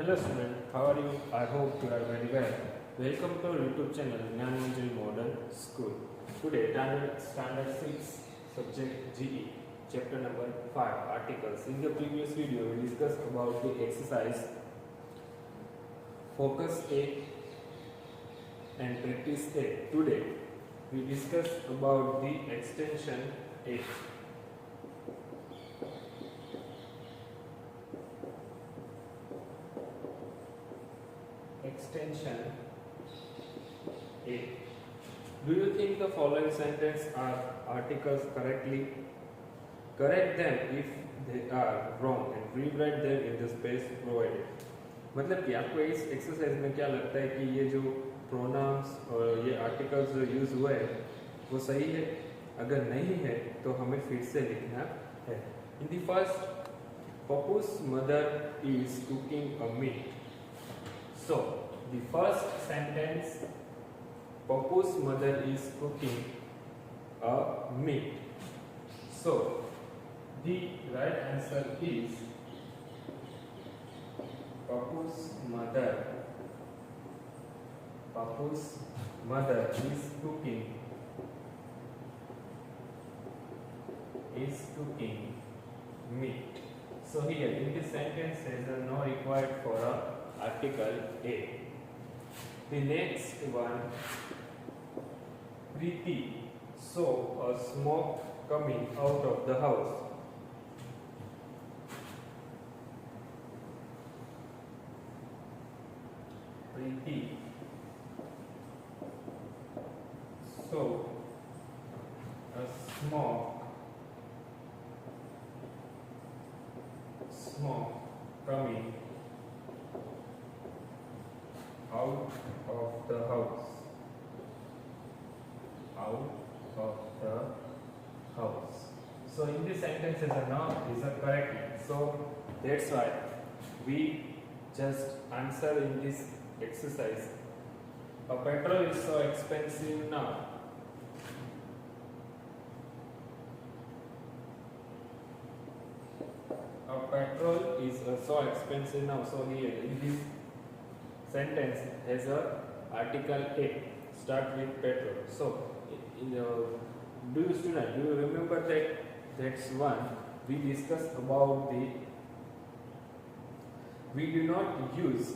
Hello student, how are you? I hope you are very well. Welcome to our YouTube channel Jnanmanjari Modern School. Today standard 6 subject GE chapter number 5 articles. In the previous video we discussed about the exercise focus A and practice A. Today we discuss about the extension A. Extension A. Do you think the following sentence are articles correctly? Correct them if they are wrong and rewrite them in the space provided. मतलब कि आपको इस exercise में क्या लगता है कि ये जो प्रोनाउंस और ये आर्टिकल्स जो यूज हुए हैं वो सही है? अगर नहीं है तो हमें फिर से लिखना है. In the first, Papu's mother is cooking a meat. So, the first sentence, Papu's mother is cooking a meat. So, the right answer is Papu's mother is cooking meat. So here in this sentence there is no required for a article A. The next one, Preeti saw a smoke coming out of the house. Preeti saw a smoke coming out of the house. So in this sentence is a noun, is a correct. So that's why we just answer in this exercise. A petrol is so expensive now. A petrol is so expensive now. So here in this sentence has a article A, start with petrol. So do you remember that's one we discussed about we do not use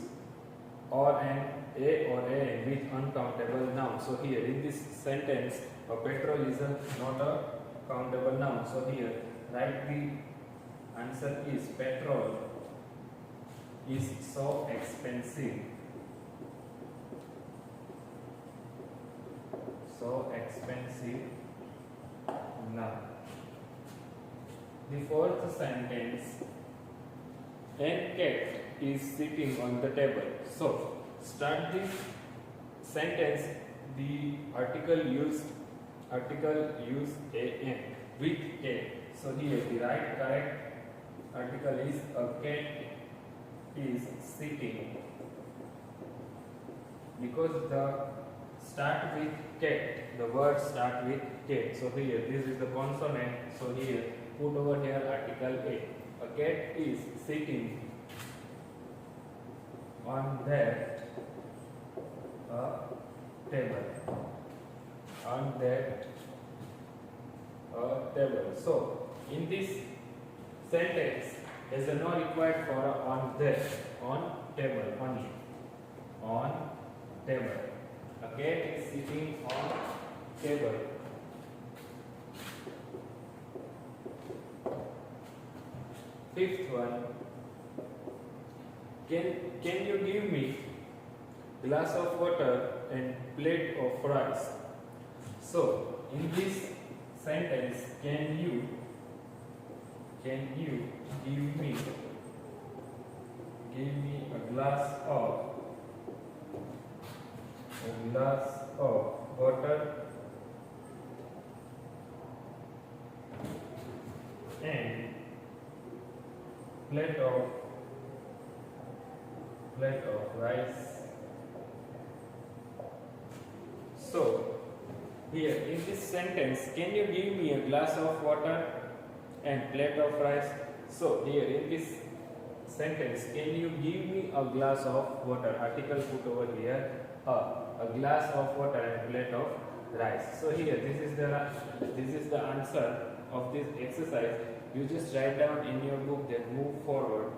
or an with uncountable noun. So here in this sentence a petrol is not a countable noun. So here write the answer is petrol is so expensive. Now, the fourth sentence, an cat is sitting on the table. So, start this sentence. The article use an with cat. So here the right correct article is a cat is sitting, because the start with cat, the word start with cat. So here this is the consonant. So here put over here article A. A cat is sitting on that table. Table. So in this sentence there is no required for on that, on table only. On table. A cat is sitting on table. Fifth one, can you give me glass of water and plate of rice? So in this sentence, can you give me a glass of water and plate of rice. So here in this sentence, can you give me a glass of water and plate of rice? So here in this sentence, can you give me a glass of water? Article put over here, a glass of water and plate of rice. So here this is the answer of this exercise. You just write down in your book, then move forward.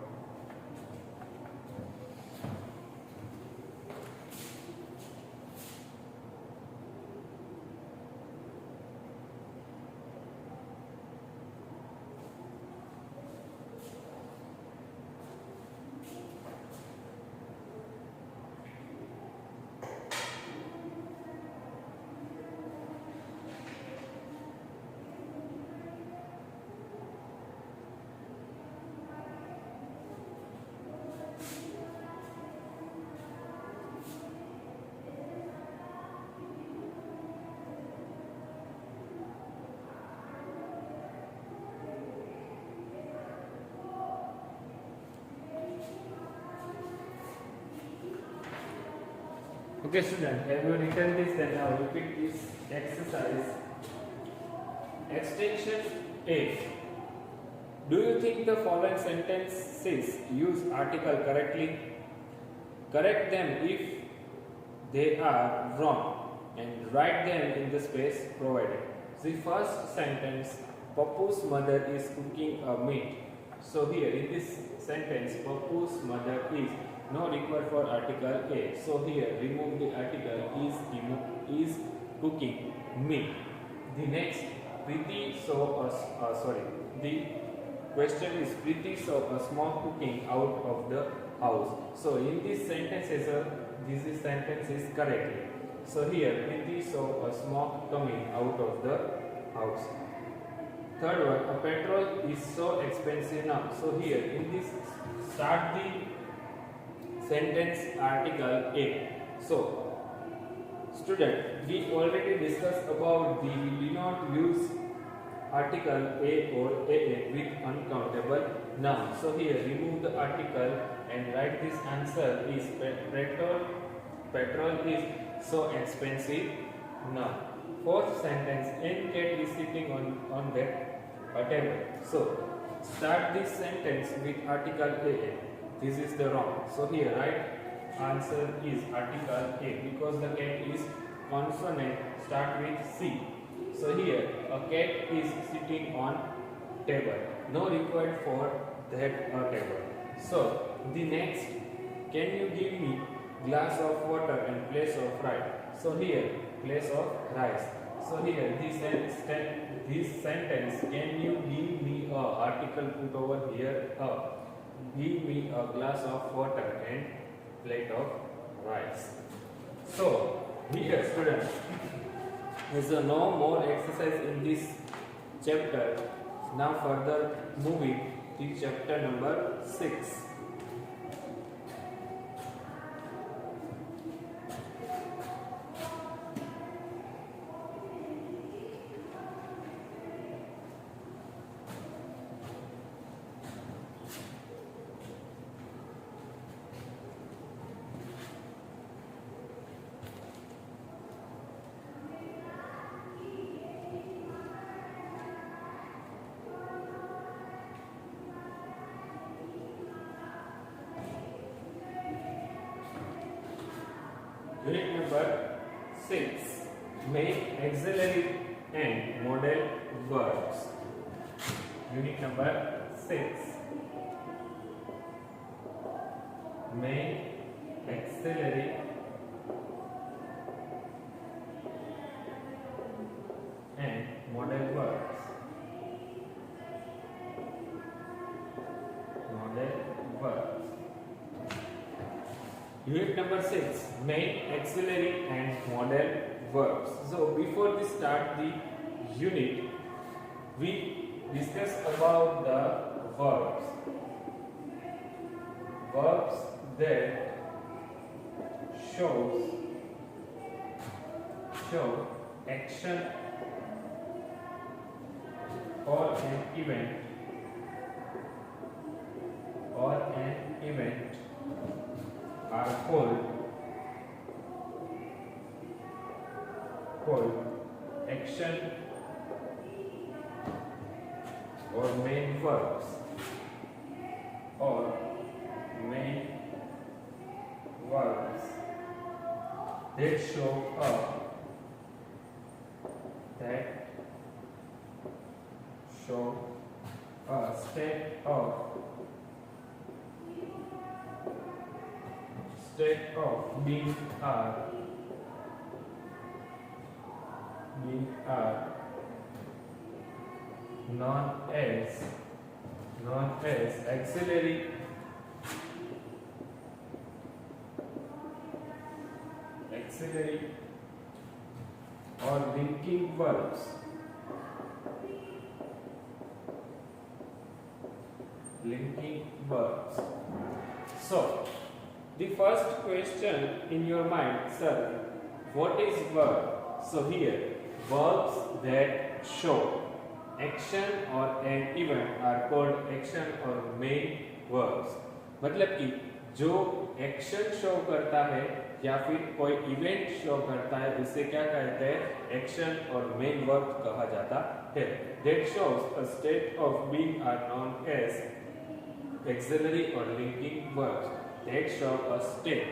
Okay student, have you written this? Then now repeat this exercise. Extension A. Do you think the following sentences use article correctly? Correct them if they are wrong and write them in the space provided. The first sentence, Papu's mother is cooking a meat. So here in this sentence, Papu's mother is no required for article A. So here remove the article is cooking meat. The next, Preeti saw the question is Preeti saw a smoke cooking out of the house. So in this sentence, this sentence is correctly. So here Preeti saw a smoke coming out of the house. Third one, a petrol is so expensive now. So here in this, start the sentence article A. So student, we already discussed about we do not use article A or AA with uncountable noun. So here remove the article and write this answer is petrol is so expensive now. Fourth sentence, N cat is sitting on that table. So start this sentence with article AA. This is the wrong. So here right answer is article A because the cat is consonant start with C. So here a cat is sitting on table. No required for that table. So the next, can you give me glass of water and place of rice? So here place of rice. So here this sentence, can you give me a article put over here, give me a glass of water and plate of rice. So here students, there is no more exercise in this chapter. Now further moving to chapter number 6. Unit number 6. Make auxiliary and modal verbs. Unit number 6. Make auxiliary and modal verbs. Modal verbs. Unit number 6, main, auxiliary and modal verbs. So before we start the unit, we discuss about the verbs. Verbs that show action or an event are called action or main verbs or that show a state of being are known as auxiliary or linking verbs. So, the first question in your mind, sir, what is verb? So here, verbs that show action or an event are called action or main verbs. मतलब कि जो action show करता है या फिर कोई event show करता है उसे क्या कहते हैं? एक्शन और मेन वर्ब कहा जाता है. That shows a state of being are known as auxiliary or linking verbs. That show a state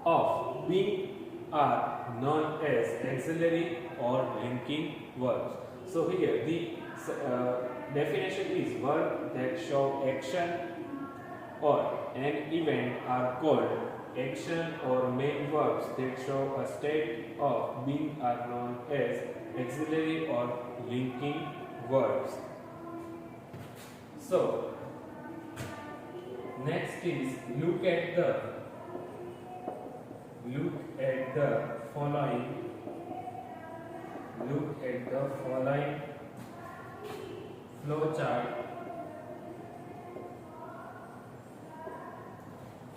of being are known as auxiliary or linking verbs. So here the definition is verb that show action or an event are called action or main verbs that show a state of being are known as auxiliary or linking verbs. So next is look at the following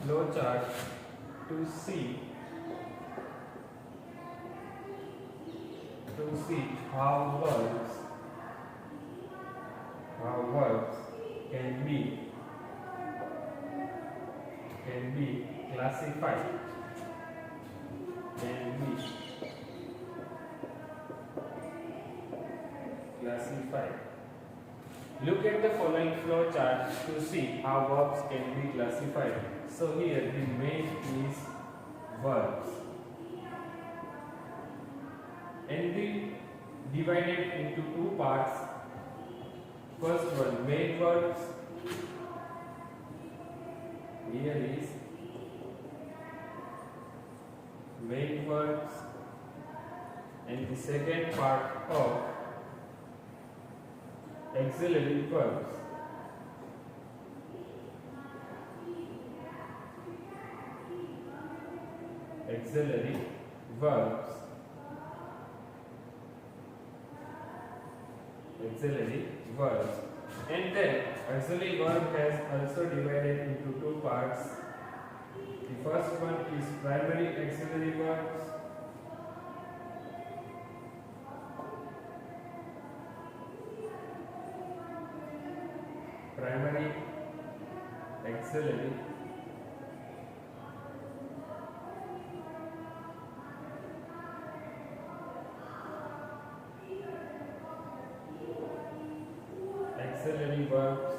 flow chart to see how verbs can be classified. Look at the following flow chart to see how verbs can be classified. So here the main is verbs and be divided into two parts. First one, main verbs. Here is main verbs, and the second part of auxiliary verbs. And then auxiliary verb has also divided into two parts. The first one is primary auxiliary verbs. Primary auxiliary verbs.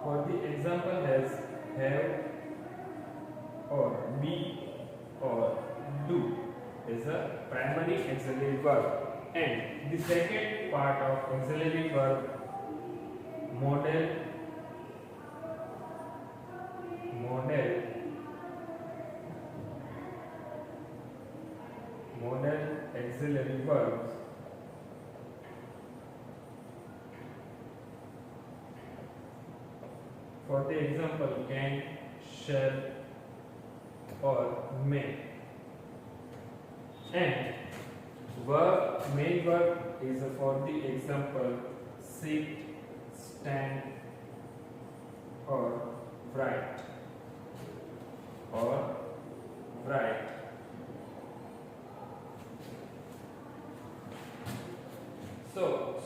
For the example has have or be or do is a primary auxiliary verb, and the second part of auxiliary verb model auxiliary verbs. For the example, can, shall, or may. And main verb is for the example sit, stand, or write. So,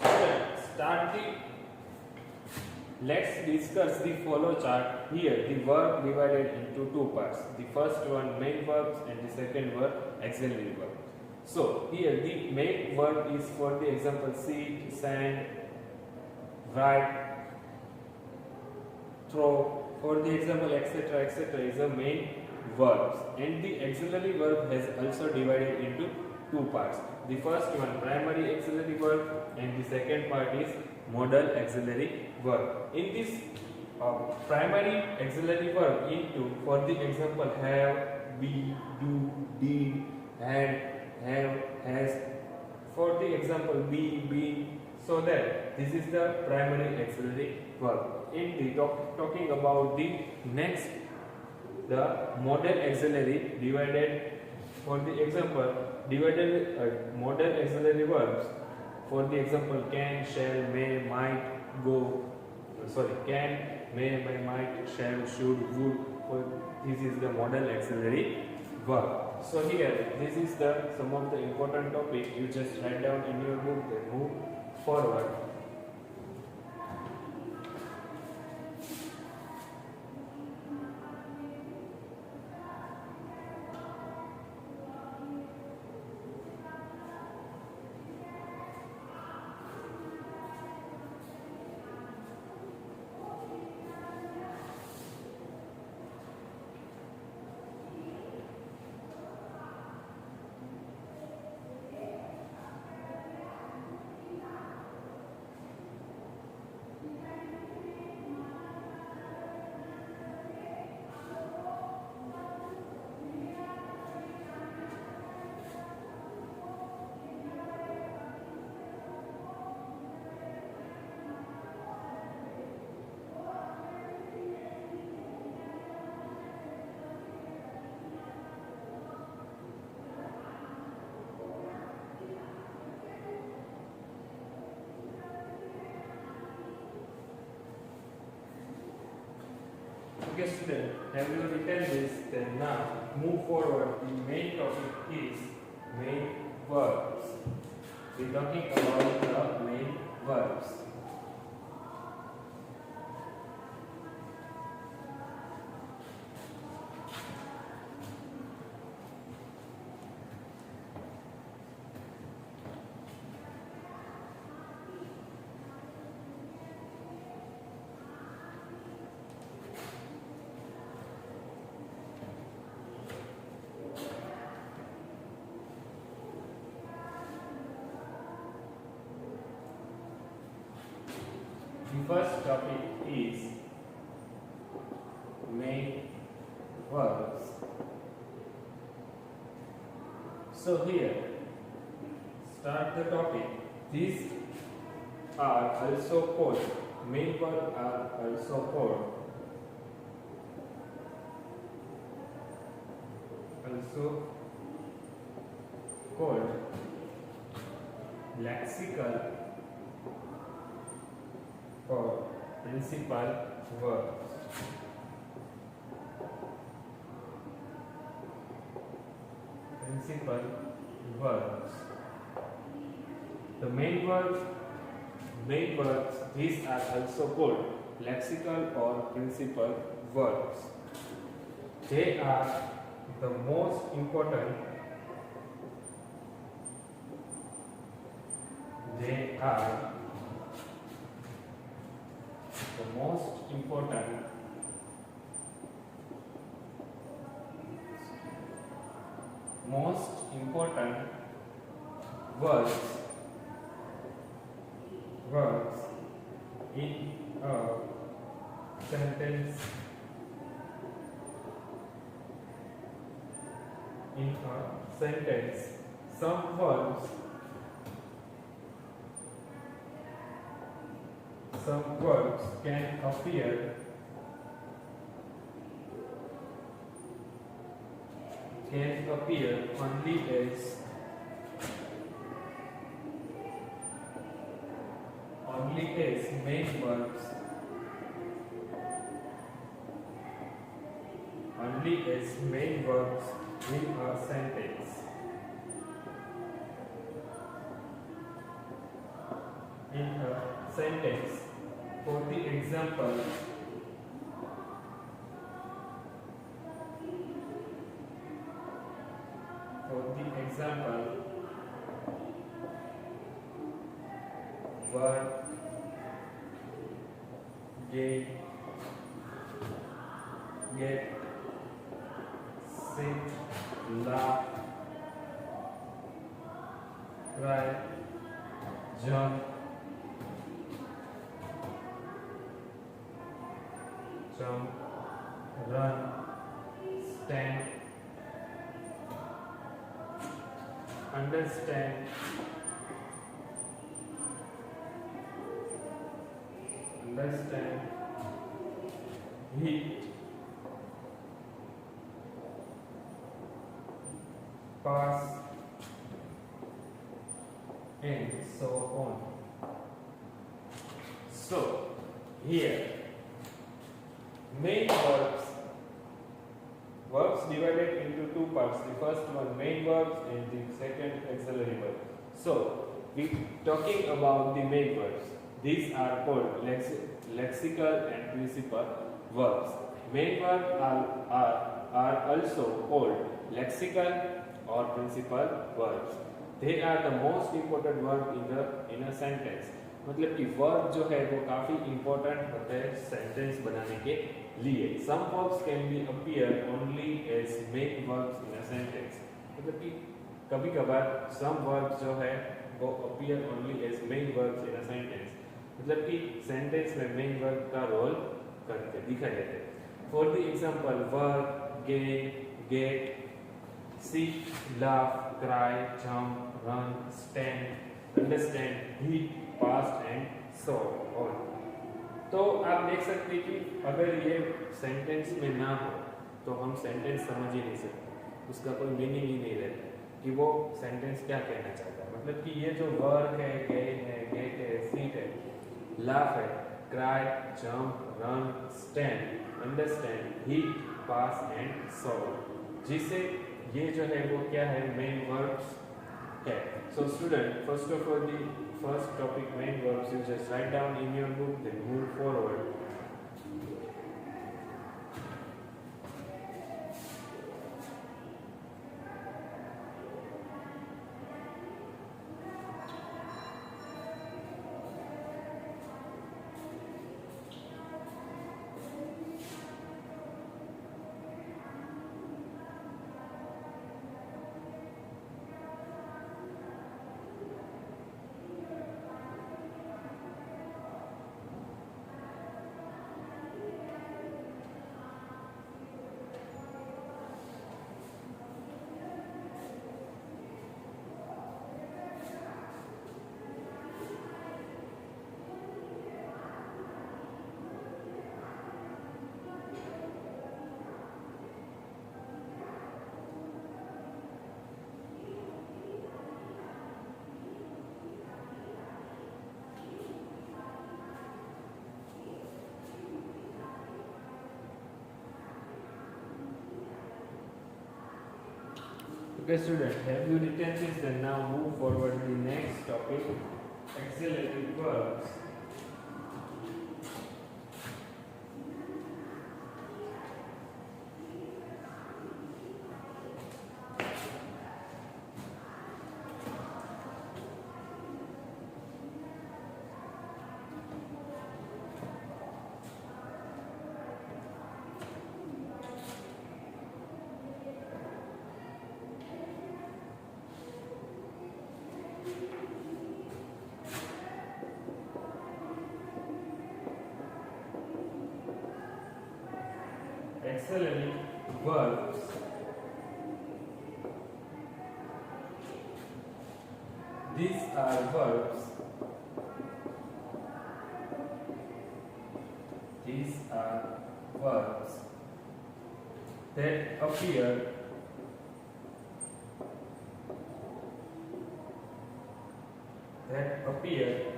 let's discuss the flow chart. Here, the verb divided into two parts. The first one, main verbs, and the second verb, auxiliary verb. So, here the main verb is for the example sit, stand, write, throw, for the example, etc., etc., is a main verbs, and the auxiliary verb has also divided into two parts. The first one, primary auxiliary verb, and the second part is modal auxiliary verb. In this primary auxiliary verb, into, for the example, have, be, do, did, had, have, has. For the example, be, been, so that this is the primary auxiliary verb. In the talking about the next, the modal auxiliary divided, for the example, divided modal auxiliary verbs. For the example, can, shall, may, might, go. Can, may, might, shall, should, would. This is the modal auxiliary verb. So here, this is the some of the important topic. You just write down in your book, then move forward. Okay, student, have you written this? Then now move forward. The main topic is main verbs. We are talking about the main verbs. The first topic is main verbs. So here, start the topic. These are also called, main verbs are also called lexical or principal verbs. Principal verbs. The main verbs, these are also called lexical or principal verbs. They are the most important. They are the most important words in a sentence. Some verbs can appear only as main verbs. Only as main verbs in a sentence. For the example, work, gave, get, sit, laugh, cry, jump, run, stand, understand, hit, pass, and so on. So here main verbs divided into two parts. The first one main verbs and the second auxiliary verbs. So we talking about the main verbs. These are called lexical and principal verbs. Main verbs are also called lexical or principal verbs. They are the most important verb in a sentence. मतलब कि verb जो है वो काफी important होते हैं sentence बनाने के लिए. Some verbs can be appear only as main verbs in a sentence. मतलब कि कभी कभार सम वर्ब्स जो है वो appear only as main verbs in a sentence. मतलब कि सेंटेंस में मेन वर्ब का रोल करते दिखाई देते. For the example work, gain, get, sit, laugh, cry, jump, run, stand, understand, hit, past and so on. तो आप देख सकते हैं कि अगर ये सेंटेंस में ना हो तो हम सेंटेंस समझ ही नहीं सकते. उसका कोई मीनिंग ही नहीं रहता कि वो सेंटेंस क्या कहना चाहता है. मतलब कि ये जो वर्क है, गेन है, गेट है, सीट है, लाफ है, cry, jump, run, stand, understand, hit, pass and so on, जिसे ये जो है वो क्या है, मेन वर्ब्स है. So student, first of all the first topic main verbs, you just write down in your book, then move forward. Okay student, have you written this? Then now move forward to the next topic, auxiliary verbs. Auxiliary verbs. These are verbs. These are verbs that appear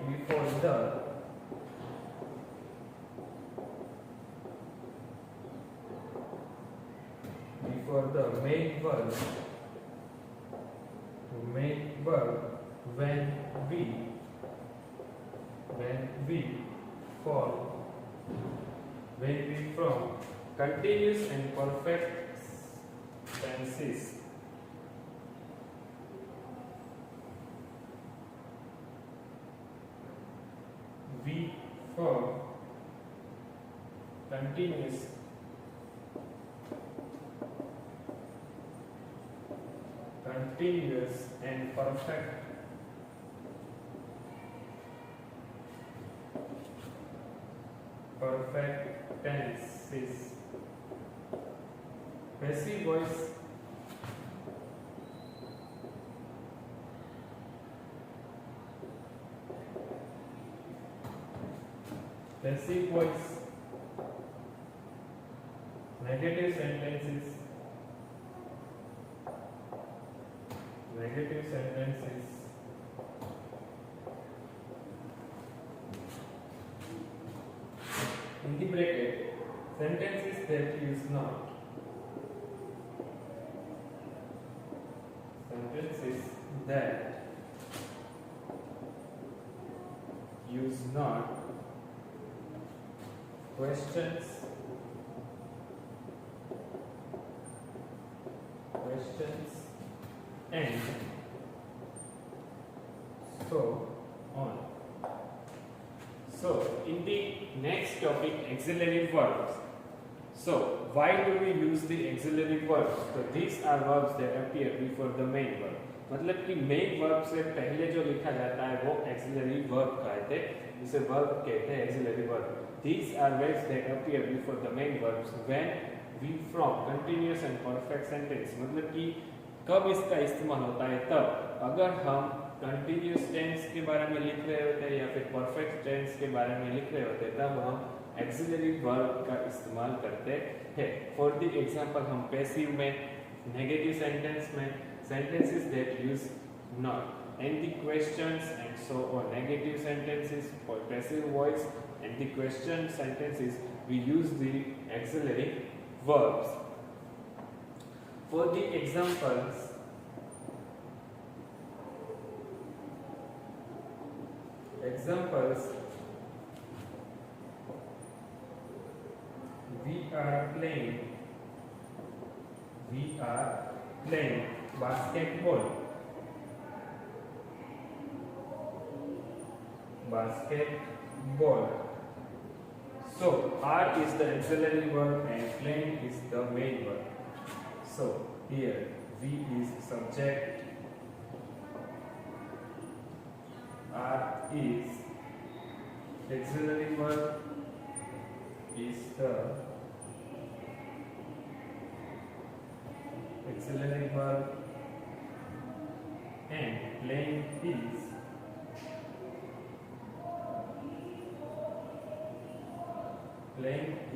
before the main verb when we form continuous and perfect tenses. We form continuous continuous and perfect tenses. Passive voice negative sentences in the bracket, sentences that use not questions and so on. So in the next topic, auxiliary verbs. So why do we use the auxiliary verbs? So these are verbs that appear before the main verb. मतलब कि main verb से पहले जो लिखा जाता है वो auxiliary verb कहते हैं, जिसे verb कहते हैं auxiliary verb. These are verbs that appear before the main verbs when we form continuous and perfect sentence. मतलब कि कब इसका इस्तेमाल होता है? तब अगर हम कंटिन्यूस टेंस के बारे में लिख रहे होते हैं या फिर परफेक्ट टेंस के बारे में लिख रहे होते हैं, तब हम एक्सिलरी वर्ब का इस्तेमाल करते हैं. फॉर द एग्जांपल हम पैसिव में, नेगेटिव सेंटेंस में, sentences that use not, and the questions and so on. Negative sentences for passive voice and the question sentences we use the auxiliary verbs. For the examples, we are playing basketball. So are is the auxiliary verb and playing is the main verb. So here we is subject, are is auxiliary verb, is the auxiliary verb, and playing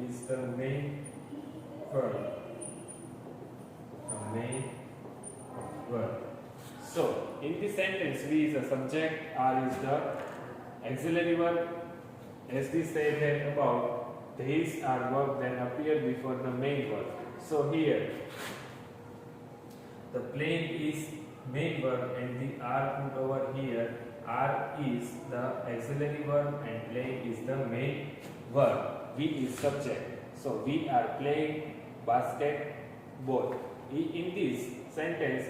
is the main verb. So in this sentence, we is the subject, are is the auxiliary verb. As we said that above, these are verbs that appear before the main verb. So here the playing is main verb and the are put over here. Are is the auxiliary verb and playing is the main verb. We is subject. So we are playing basketball. In this sentence,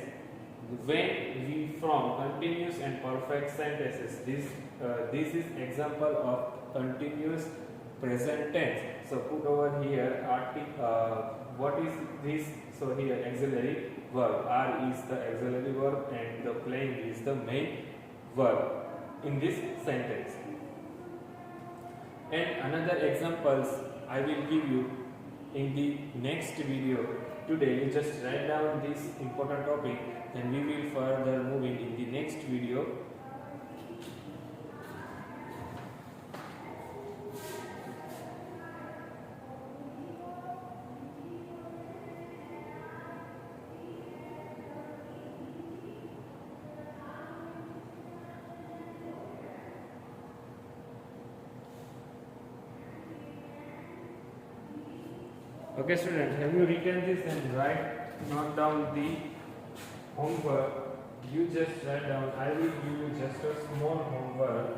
when we form continuous and perfect sentences, this is example of continuous present tense. So put over here what is this? So here auxiliary verb. Are is the auxiliary verb and the playing is the main verb in this sentence. And another examples I will give you in the next video. Today you just write down this important topic, then we will further moving in the next video. Okay students, have you written this and note down the homework? You just write down. I will give you just a small homework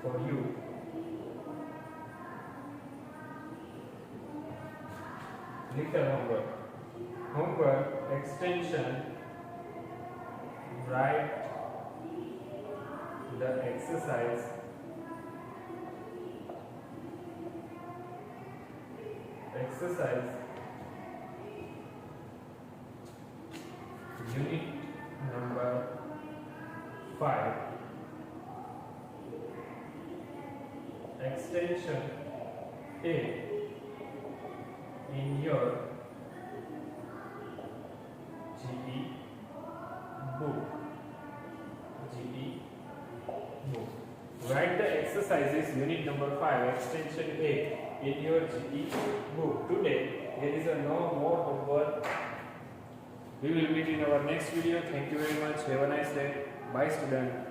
for you. Little homework extension. Write the exercise unit 5 extension A in your GE book. Write the exercises unit number 5 extension A in your GE book. Today there is no more homework. We will meet in our next video. Thank you very much. Have a nice day. Bye student.